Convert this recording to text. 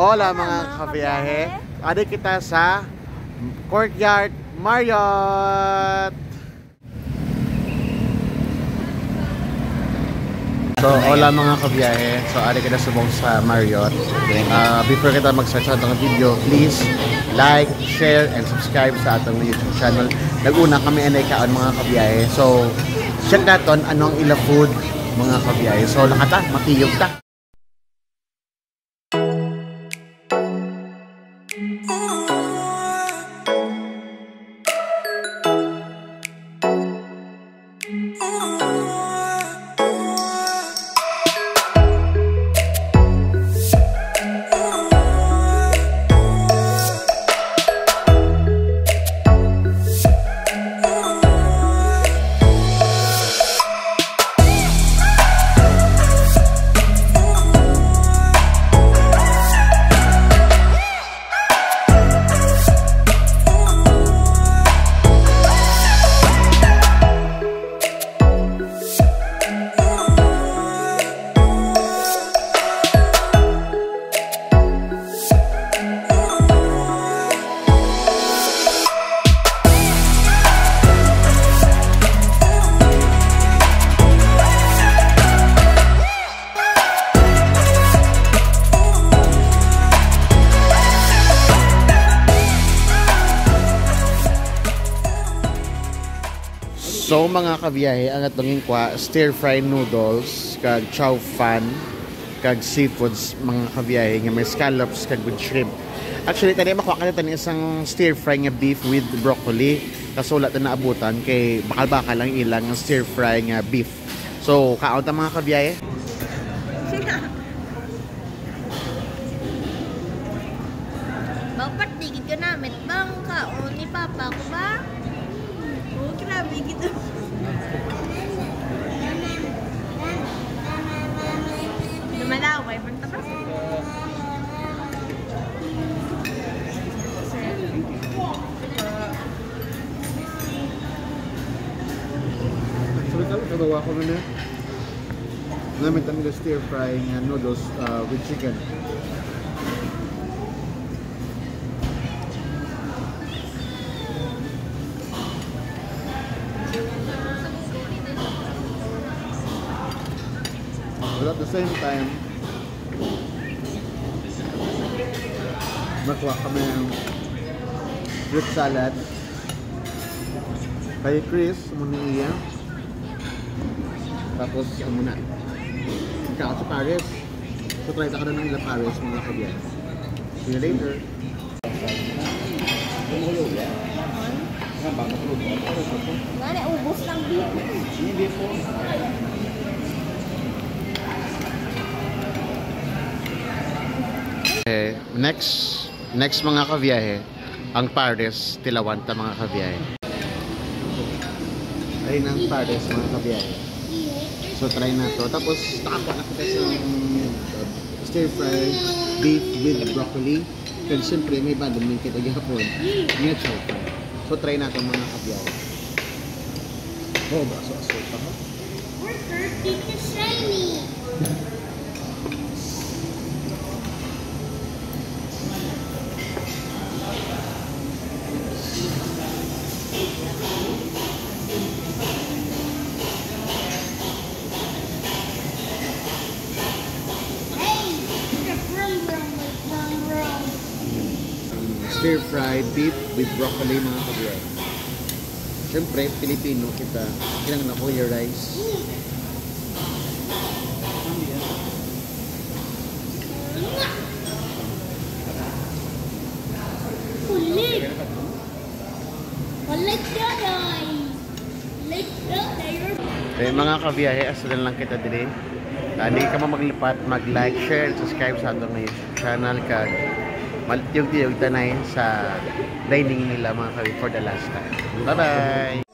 Hola mga kabiyahe. Ada kita sa Courtyard Marriott. So, hola mga kabiyahe. So, ada kita subong sa Marriott. Before kita mag-start sa itong video, please like, share, and subscribe sa atong YouTube channel. Nag-una kami anay kaon mga kabiyahe. So, check natin anong ila food mga kabiyahe. So, lakata, matiyog ta. So mga kabiyahe, ang atong kwa stir fry noodles, kag chow fan, kag seafoods mga kabiyahe nga may scallops kag with shrimp. Actually tani makuha ka tani isang stir fry nga beef with broccoli. Kasulat na naabutan kay bakal-bakal lang ilang ang stir fry nga beef. So kaon ta mga kabiyahe. Bapak tigit ka namin bang kaon ni Papa ko ba? Oh, grabe gitu. Lumalaway, punta pa. So ito, kagawa ko na namin kami stir fry noodles with chicken. But at the same time, makuha kami ng fruit salad kay Chris muna iya, tapos muna ikaw sa Paris. So try ka na ng ila Paris mga kabiyan. See you later. Wala, ubos lang beef. Hindi po. Next mga kabiyahe, ang Paris Tilawanta mga kabiyahe. Ayun ang Paris mga kabiyahe. So try na to. Tapos takapot na kita sa stir fry beef with broccoli. Kasi siyempre may bagong may kita gihapon. Nga chow fry. So try na to mga kabiyahe. Oh, baso-aso pa ha? We're thirsty to shiny. Stir fry beef with broccoli mga kabiyahe. Siyempre, Pilipino kita. Kailangan na kuya rice. Kulit. Mga kabiyahe, asalan lang kita din. Hindi ka maglipat, mag-like, share, and subscribe sa atong YouTube channel kag maltiyog-tiyog tanay sa dining nila mga kabiyahe for the last time. Bye-bye!